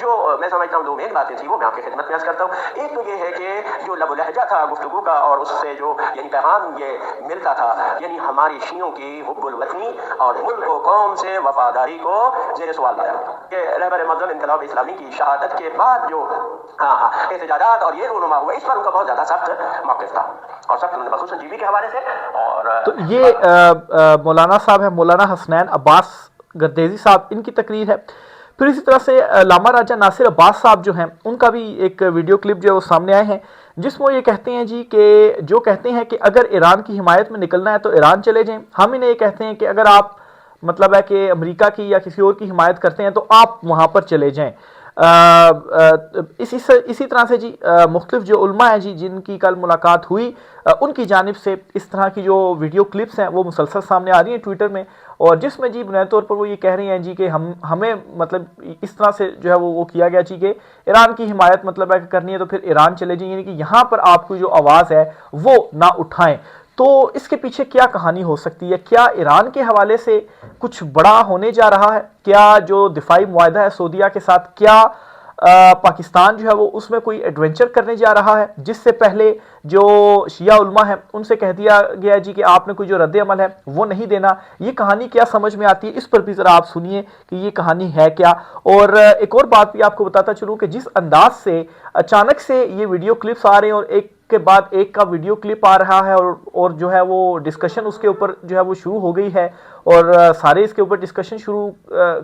جو میں سمجھتا ہوں دو مین باتیں تھیں وہ میں آپ کی خدمت میں عرض کرتا ہوں. ایک تو یہ ہے کہ جو لب و لہجہ تھا گفتگو کا اور اس سے جو یعنی پیغام یہ ملتا تھا یعنی ہماری شیعوں کی حب الوطنی اور ملک و قوم سے وفاداری کو زیر سوال لایا کہ رہبر مقدم انقلاب اسلامی کی شہادت کے بعد جو احتجاجات اور یہ رونما ہوا اس پر ان کا بہت زیادہ سخت موقف تھا اور سخت انہوں نے خصوصاً جی بی کے حوالے سے. اور تو یہ مولانا صاحب ہیں مولانا حسنین عباس گردیزی صاحب، ان کی تقریر ہے. پھر اسی طرح سے علامہ راجہ ناصر عباس صاحب جو ہیں ان کا بھی ایک ویڈیو کلپ جو ہے وہ سامنے آئے ہیں، جس میں وہ یہ کہتے ہیں جی کہ جو کہتے ہیں کہ اگر ایران کی حمایت میں نکلنا ہے تو ایران چلے جائیں. ہم انہیں یہ کہتے ہیں کہ اگر آپ مطلب ہے کہ امریکہ کی یا کسی اور کی حمایت کرتے ہیں تو آپ وہاں پر چلے جائیں. اسی طرح سے جی مختلف جو علماء ہیں جی جن کی کل ملاقات ہوئی، ان کی جانب سے اس طرح کی جو ویڈیو کلپس ہیں وہ مسلسل سامنے آ رہی ہیں ٹویٹر میں، اور جس میں جی بنیادی طور پر وہ یہ کہہ رہی ہیں جی کہ ہمیں مطلب اس طرح سے جو ہے وہ کیا گیا جی کہ ایران کی حمایت مطلب ہے کہ کرنی ہے تو پھر ایران چلے جائیں، یعنی کہ یہاں پر آپ کی جو آواز ہے وہ نہ اٹھائیں. تو اس کے پیچھے کیا کہانی ہو سکتی ہے؟ کیا ایران کے حوالے سے کچھ بڑا ہونے جا رہا ہے؟ کیا جو دفاعی معاہدہ ہے سعودیہ کے ساتھ، کیا پاکستان جو ہے وہ اس میں کوئی ایڈونچر کرنے جا رہا ہے؟ جس سے پہلے جو شیعہ علماء ہیں ان سے کہہ دیا گیا جی کہ آپ نے کوئی جو رد عمل ہے وہ نہیں دینا. یہ کہانی کیا سمجھ میں آتی ہے؟ اس پر بھی ذرا آپ سنیے کہ یہ کہانی ہے کیا. اور ایک اور بات بھی آپ کو بتاتا چلوں کہ جس انداز سے اچانک سے یہ ویڈیو کلپس آ رہے ہیں اور ایک کے بعد ایک کا ویڈیو کلپ آ رہا ہے اور جو ہے وہ ڈسکشن اس کے اوپر جو ہے وہ شروع ہو گئی ہے اور سارے اس کے اوپر ڈسکشن شروع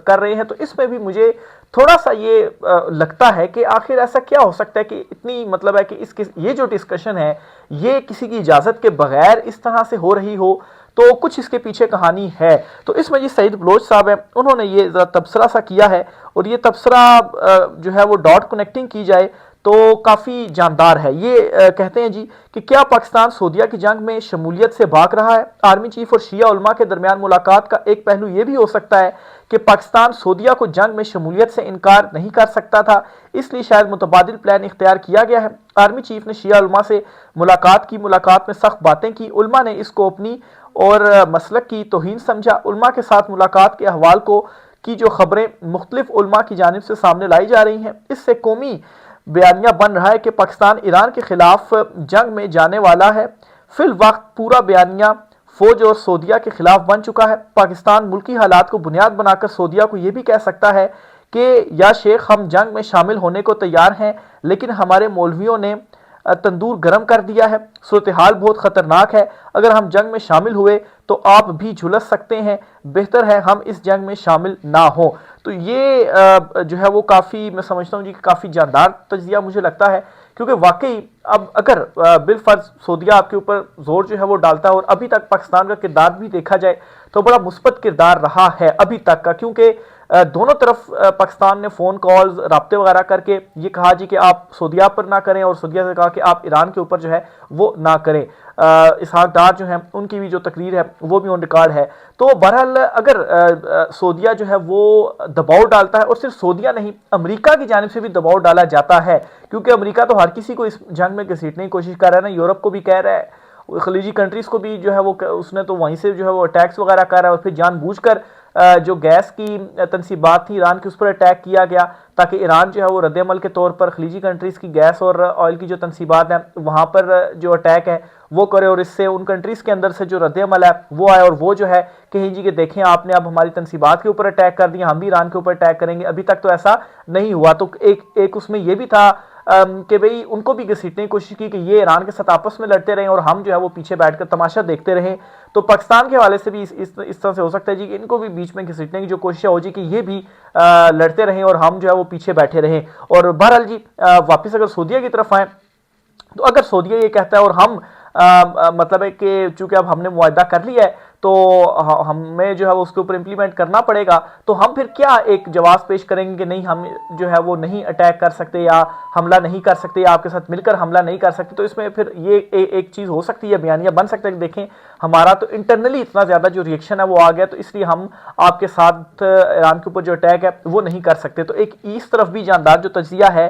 کر رہے ہیں، تو اس میں بھی مجھے تھوڑا سا یہ لگتا ہے کہ آخر ایسا کیا ہو سکتا ہے کہ اتنی مطلب ہے کہ یہ جو ڈسکشن ہے یہ کسی کی اجازت کے بغیر اس طرح سے ہو رہی ہو، تو کچھ اس کے پیچھے کہانی ہے. تو اس میں جی سعید بلوچ صاحب ہیں، انہوں نے یہ ذرا تبصرہ سا کیا ہے اور یہ تبصرہ جو ہے وہ ڈاٹ کنیکٹنگ کی جائے تو کافی جاندار ہے. یہ کہتے ہیں جی کہ کیا پاکستان سعودیہ کی جنگ میں شمولیت سے بھاگ رہا ہے؟ آرمی چیف اور شیعہ علماء کے درمیان ملاقات کا ایک پہلو یہ بھی ہو سکتا ہے کہ پاکستان سعودیہ کو جنگ میں شمولیت سے انکار نہیں کر سکتا تھا، اس لیے شاید متبادل پلان اختیار کیا گیا ہے. آرمی چیف نے شیعہ علماء سے ملاقات میں سخت باتیں کی. علماء نے اس کو اپنی اور مسلک کی توہین سمجھا. علماء کے ساتھ ملاقات کے احوال کی جو خبریں مختلف علماء کی جانب سے سامنے لائی جا رہی ہیں، اس سے قومی بیانیہ بن رہا ہے کہ پاکستان ایران کے خلاف جنگ میں جانے والا ہے. فی الوقت پورا بیانیہ فوج اور سعودیہ کے خلاف بن چکا ہے. پاکستان ملکی حالات کو بنیاد بنا کر سعودیہ کو یہ بھی کہہ سکتا ہے کہ یا شیخ ہم جنگ میں شامل ہونے کو تیار ہیں، لیکن ہمارے مولویوں نے تندور گرم کر دیا ہے. صورتحال بہت خطرناک ہے. اگر ہم جنگ میں شامل ہوئے تو آپ بھی جھلس سکتے ہیں. بہتر ہے ہم اس جنگ میں شامل نہ ہوں. تو یہ جو ہے وہ کافی میں سمجھتا ہوں جی کہ کافی جاندار تجزیہ مجھے لگتا ہے، کیونکہ واقعی اب اگر بالفرض سعودیہ آپ کے اوپر زور جو ہے وہ ڈالتا ہے، اور ابھی تک پاکستان کا کردار بھی دیکھا جائے تو بڑا مثبت کردار رہا ہے ابھی تک کا، کیونکہ دونوں طرف پاکستان نے فون کالز رابطے وغیرہ کر کے یہ کہا جی کہ آپ سعودیہ پر نہ کریں، اور سعودیہ سے کہا کہ آپ ایران کے اوپر جو ہے وہ نہ کریں. اسحاق ڈار جو ہیں ان کی بھی جو تقریر ہے وہ بھی آن ریکارڈ ہے. تو بہرحال اگر سعودیہ جو ہے وہ دباؤ ڈالتا ہے، اور صرف سعودیہ نہیں امریکہ کی جانب سے بھی دباؤ ڈالا جاتا ہے، کیونکہ امریکہ تو ہر کسی کو اس جنگ میں گھسیٹنے کی کوشش کر رہا ہے نا، یورپ کو بھی کہہ رہا ہے، خلیجی کنٹریز کو بھی جو ہے وہ اس نے تو وہیں سے جو ہے وہ اٹیکس وغیرہ کر رہا ہے، اور پھر جان بوجھ کر جو گیس کی تنصیبات تھی ایران کی اس پر اٹیک کیا گیا تاکہ ایران جو ہے وہ رد عمل کے طور پر خلیجی کنٹریز کی گیس اور آئل کی جو تنصیبات ہیں وہاں پر جو اٹیک ہے وہ کرے، اور اس سے ان کنٹریز کے اندر سے جو رد عمل ہے وہ آئے، اور وہ جو ہے کہیں جی کہ دیکھیں آپ نے اب ہماری تنصیبات کے اوپر اٹیک کر دیا، ہم بھی ایران کے اوپر اٹیک کریں گے. ابھی تک تو ایسا نہیں ہوا. تو ایک اس میں یہ بھی تھا کہ بھئی ان کو بھی گھسیٹنے کی کوشش کی کہ یہ ایران کے ساتھ آپس میں لڑتے رہیں اور ہم جو ہے وہ پیچھے بیٹھ کر تماشا دیکھتے رہیں. تو پاکستان کے حوالے سے بھی اس طرح سے ہو سکتا ہے جی کہ ان کو بھی بیچ میں گھسیٹنے کی جو کوشش ہو جی کہ یہ بھی لڑتے رہیں اور ہم جو ہے وہ پیچھے بیٹھے رہیں. اور بہرحال جی واپس اگر سعودیہ کی طرف آئیں تو اگر سعودیہ یہ کہتا ہے اور ہم مطلب ہے کہ چونکہ اب ہم نے معاہدہ کر لیا ہے تو ہمیں جو ہے وہ اس کے اوپر امپلیمنٹ کرنا پڑے گا، تو ہم پھر کیا ایک جواز پیش کریں گے کہ نہیں ہم جو ہے وہ نہیں اٹیک کر سکتے یا حملہ نہیں کر سکتے یا آپ کے ساتھ مل کر حملہ نہیں کر سکتے. تو اس میں پھر یہ ایک چیز ہو سکتی ہے، بیانیہ بن سکتا ہے کہ دیکھیں ہمارا تو انٹرنلی اتنا زیادہ جو ریئیکشن ہے وہ آ گیا، تو اس لیے ہم آپ کے ساتھ ایران کے اوپر جو اٹیک ہے وہ نہیں کر سکتے. تو ایک اس طرف بھی جاندار جو تجزیہ ہے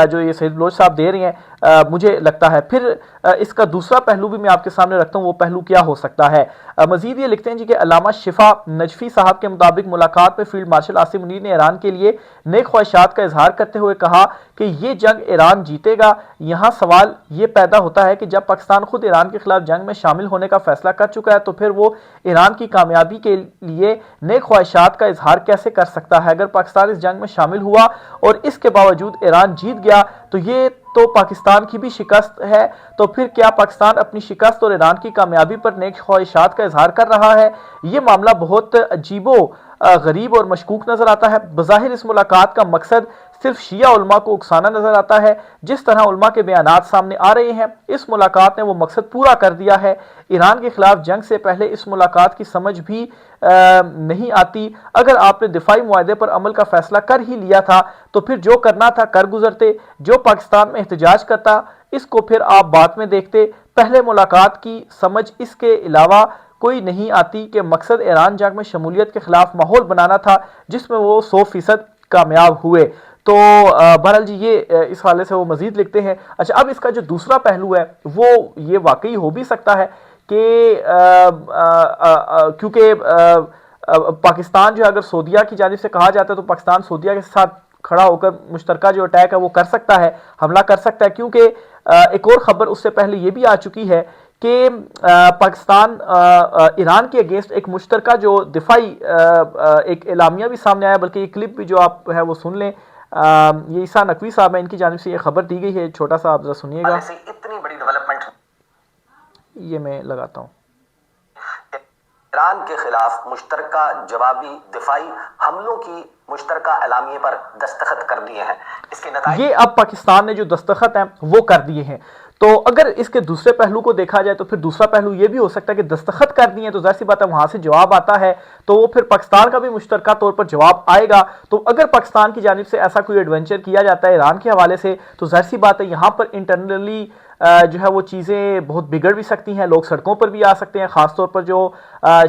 جو یہ سعید بلوچ صاحب دے رہے ہیں مجھے لگتا ہے. پھر اس کا دوسرا پہلو بھی میں آپ کے سامنے رکھتا ہوں، وہ پہلو کیا ہو سکتا ہے. مزید مزید یہ لکھتے ہیں جی کہ علامہ شفا نجفی صاحب کے مطابق ملاقات میں فیلڈ مارشل عاصم منیر نے ایران کے لیے نیک خواہشات کا اظہار کرتے ہوئے کہا کہ یہ جنگ ایران جیتے گا۔ یہاں سوال یہ پیدا ہوتا ہے کہ جب پاکستان خود ایران کے خلاف جنگ میں شامل ہونے کا فیصلہ کر چکا ہے تو پھر وہ ایران کی کامیابی کے لیے نیک خواہشات کا اظہار کیسے کر سکتا ہے؟ اگر پاکستان اس جنگ میں شامل ہوا اور اس کے باوجود ایران جیت گیا تو یہ تو پاکستان کی بھی شکست ہے، تو پھر کیا پاکستان اپنی شکست اور ایران کی کامیابی پر نیک خواہشات کا اظہار کر رہا ہے؟ یہ معاملہ بہت عجیب و غریب اور مشکوک نظر آتا ہے۔ بظاہر اس ملاقات کا مقصد صرف شیعہ علماء کو اکسانا نظر آتا ہے۔ جس طرح علماء کے بیانات سامنے آ رہے ہیں اس ملاقات نے وہ مقصد پورا کر دیا ہے۔ ایران کے خلاف جنگ سے پہلے اس ملاقات کی سمجھ بھی نہیں آتی۔ اگر آپ نے دفاعی معاہدے پر عمل کا فیصلہ کر ہی لیا تھا تو پھر جو کرنا تھا کر گزرتے۔ جو پاکستان میں احتجاج کرتا اس کو پھر آپ بعد میں دیکھتے۔ پہلے ملاقات کی سمجھ اس کے علاوہ کوئی نہیں آتی کہ مقصد ایران جنگ میں شمولیت کے خلاف ماحول بنانا تھا جس میں وہ 100% کامیاب ہوئے۔ تو بہرحال جی یہ اس حوالے سے وہ مزید لکھتے ہیں۔ اچھا، اب اس کا جو دوسرا پہلو ہے وہ یہ واقعی ہو بھی سکتا ہے کہ کیونکہ پاکستان جو اگر سعودیہ کی جانب سے کہا جاتا ہے تو پاکستان سعودیہ کے ساتھ کھڑا ہو کر مشترکہ جو اٹیک ہے وہ کر سکتا ہے، حملہ کر سکتا ہے، کیونکہ ایک اور خبر اس سے پہلے یہ بھی آ چکی ہے کہ پاکستان ایران کے اگینسٹ ایک مشترکہ جو دفاعی ایک اعلامیہ بھی سامنے آیا، بلکہ یہ کلپ بھی جو آپ ہے وہ سن لیں۔ یہ عیسیٰ نقوی صاحب ہیں، ان کی جانب سے یہ خبر دی گئی ہے، چھوٹا سا آپ ذرا سنیے گا۔ اتنی بڑی ڈیولپمنٹ یہ میں لگاتا ہوں۔ ایران کے خلاف مشترکہ جوابی دفاعی حملوں کی مشترکہ اعلامیے پر دستخط کر دیے ہیں۔ اس کے نتائج یہ اب پاکستان نے جو دستخط ہیں وہ کر دیے ہیں۔ تو اگر اس کے دوسرے پہلو کو دیکھا جائے تو پھر دوسرا پہلو یہ بھی ہو سکتا ہے کہ دستخط کر دیے تو ظاہر سی بات ہے وہاں سے جواب آتا ہے تو وہ پھر پاکستان کا بھی مشترکہ طور پر جواب آئے گا۔ تو اگر پاکستان کی جانب سے ایسا کوئی ایڈونچر کیا جاتا ہے ایران کے حوالے سے تو ظاہر سی بات ہے یہاں پر انٹرنلی جو ہے وہ چیزیں بہت بگڑ بھی سکتی ہیں، لوگ سڑکوں پر بھی آ سکتے ہیں، خاص طور پر جو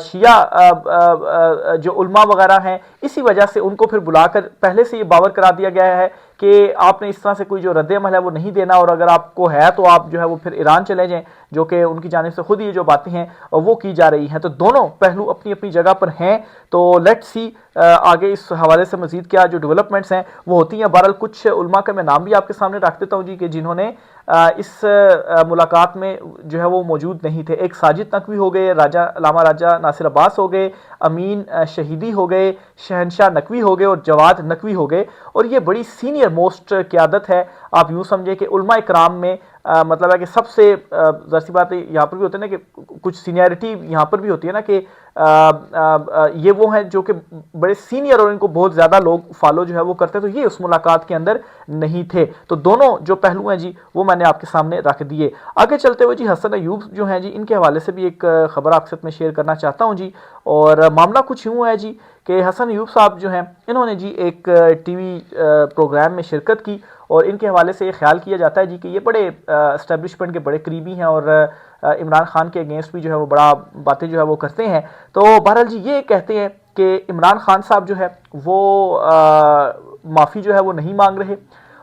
شیعہ جو علماء وغیرہ ہیں، اسی وجہ سے ان کو پھر بلا کر پہلے سے یہ باور کرا دیا گیا ہے کہ آپ نے اس طرح سے کوئی جو رد عمل ہے وہ نہیں دینا، اور اگر آپ کو ہے تو آپ جو ہے وہ پھر ایران چلے جائیں، جو کہ ان کی جانب سے خود یہ جو باتیں ہیں وہ کی جا رہی ہیں۔ تو دونوں پہلو اپنی اپنی جگہ پر ہیں، تو لیٹ سی آگے اس حوالے سے مزید کیا جو ڈیولپمنٹس ہیں وہ ہوتی ہیں۔ بہرحال کچھ علماء کا میں نام بھی آپ کے سامنے رکھ دیتا ہوں جی کہ جنہوں نے اس ملاقات میں جو ہے وہ موجود نہیں تھے۔ ایک ساجد نقوی ہو گئے، علامہ راجہ ناصر عباس ہو گئے، امین شہیدی ہو گئے، شہنشاہ نقوی ہو گئے اور جواد نقوی ہو گئے، اور یہ بڑی سینئر موسٹ قیادت ہے۔ آپ یوں سمجھیں کہ علماء اکرام میں مطلب ہے کہ سب سے ظاہر سی بات ہے یہاں پر بھی ہوتے ہیں نا کہ کچھ سینئرٹی یہاں پر بھی ہوتی ہے نا کہ یہ وہ ہیں جو کہ بڑے سینئر اور ان کو بہت زیادہ لوگ فالو جو ہے وہ کرتے ہیں، تو یہ اس ملاقات کے اندر نہیں تھے۔ تو دونوں جو پہلو ہیں جی وہ میں نے آپ کے سامنے رکھ دیے۔ آگے چلتے ہوئے جی حسن ایوب جو ہیں جی ان کے حوالے سے بھی ایک خبر آپ کے ساتھ میں شیئر کرنا چاہتا ہوں جی، اور معاملہ کچھ یوں ہے جی کہ حسن ایوب صاحب جو ہیں انہوں نے جی ایک ٹی وی پروگرام میں شرکت کی، اور ان کے حوالے سے یہ خیال کیا جاتا ہے جی کہ یہ بڑے اسٹیبلشمنٹ کے بڑے قریبی ہیں اور عمران خان کے اگینسٹ بھی جو ہے وہ بڑا باتیں جو ہے وہ کرتے ہیں۔ تو بہرحال جی یہ کہتے ہیں کہ عمران خان صاحب جو ہے وہ معافی جو ہے وہ نہیں مانگ رہے،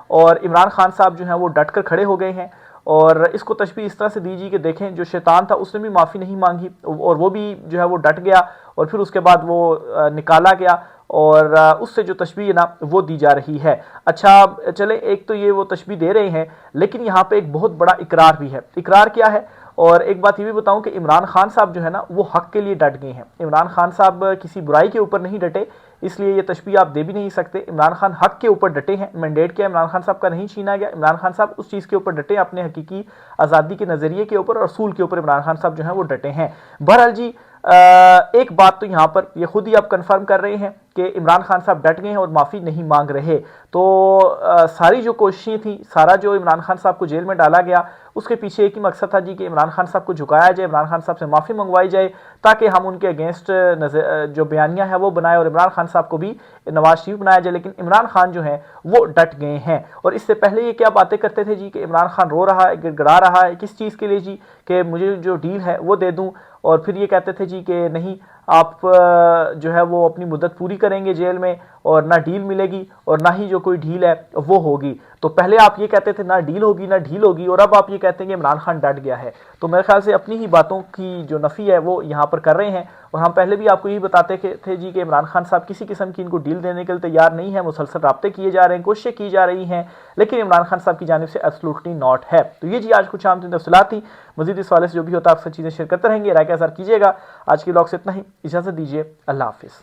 اور عمران خان صاحب جو ہیں وہ ڈٹ کر کھڑے ہو گئے ہیں، اور اس کو تشبیہ اس طرح سے دیجیے کہ دیکھیں جو شیطان تھا اس نے بھی معافی نہیں مانگی اور وہ بھی جو ہے وہ ڈٹ گیا، اور پھر اس کے بعد وہ نکالا گیا، اور اس سے جو تشبیہ نا وہ دی جا رہی ہے۔ اچھا چلیں، ایک تو یہ وہ تشبیہ دے رہے ہیں، لیکن یہاں پہ ایک بہت بڑا اقرار بھی ہے۔ اقرار کیا ہے؟ اور ایک بات یہ بھی بتاؤں کہ عمران خان صاحب جو ہے نا وہ حق کے لیے ڈٹ گئے ہیں۔ عمران خان صاحب کسی برائی کے اوپر نہیں ڈٹے، اس لیے یہ تشبیہ آپ دے بھی نہیں سکتے۔ عمران خان حق کے اوپر ڈٹے ہیں، مینڈیٹ کیا عمران خان صاحب کا نہیں چھینا گیا، عمران خان صاحب اس چیز کے اوپر ڈٹے ہیں، اپنے حقیقی آزادی کے نظریے کے اوپر اور اصول کے اوپر عمران خان صاحب جو ہیں وہ ڈٹے ہیں۔ بہرحال جی ایک بات تو یہاں پر یہ خود ہی آپ کنفرم کر رہے ہیں کہ عمران خان صاحب ڈٹ گئے ہیں اور معافی نہیں مانگ رہے۔ تو ساری جو کوششیں تھیں، سارا جو عمران خان صاحب کو جیل میں ڈالا گیا، اس کے پیچھے ایک ہی مقصد تھا جی کہ عمران خان صاحب کو جھکایا جائے، عمران خان صاحب سے معافی منگوائی جائے، تاکہ ہم ان کے اگینسٹ جو بیانیہ ہے وہ بنائے اور عمران خان صاحب کو بھی نواز شریف بنایا جائے۔ لیکن عمران خان جو ہیں وہ ڈٹ گئے ہیں، اور اس سے پہلے یہ کیا باتیں کرتے تھے جی کہ عمران خان رو رہا ہے، گڑ گڑا رہا ہے، کس چیز کے لیے جی کہ مجھے جو ڈیل ہے وہ دے دوں، اور پھر یہ کہتے تھے جی کہ نہیں آپ جو ہے وہ اپنی مدت پوری کریں گے جیل میں، اور نہ ڈیل ملے گی اور نہ ہی جو کوئی ڈیل ہے وہ ہوگی۔ تو پہلے آپ یہ کہتے تھے نہ ڈیل ہوگی نہ ڈھیل ہوگی، اور اب آپ یہ کہتے ہیں کہ عمران خان ڈٹ گیا ہے، تو میرے خیال سے اپنی ہی باتوں کی جو نفی ہے وہ یہاں پر کر رہے ہیں۔ اور ہم پہلے بھی آپ کو یہی بتاتے تھے جی کہ عمران خان صاحب کسی قسم کی ان کو ڈیل دینے کے لیے تیار نہیں ہے، مسلسل رابطے کیے جا رہے ہیں، کوششیں کی جا رہی ہیں، لیکن عمران خان صاحب کی جانب سے ایبسولوٹلی ناٹ ہے۔ تو یہ جی آج کچھ عام تفصیلات تھیں، مزید اس حوالے سے جو بھی ہوتا ہے آپ سے چیزیں شیئر کرتے رہیں گے، رائے کا اظہار کیجیے گا۔ آج کے بلاگ سے اتنا ہی، اجازت دیجیے، اللہ حافظ۔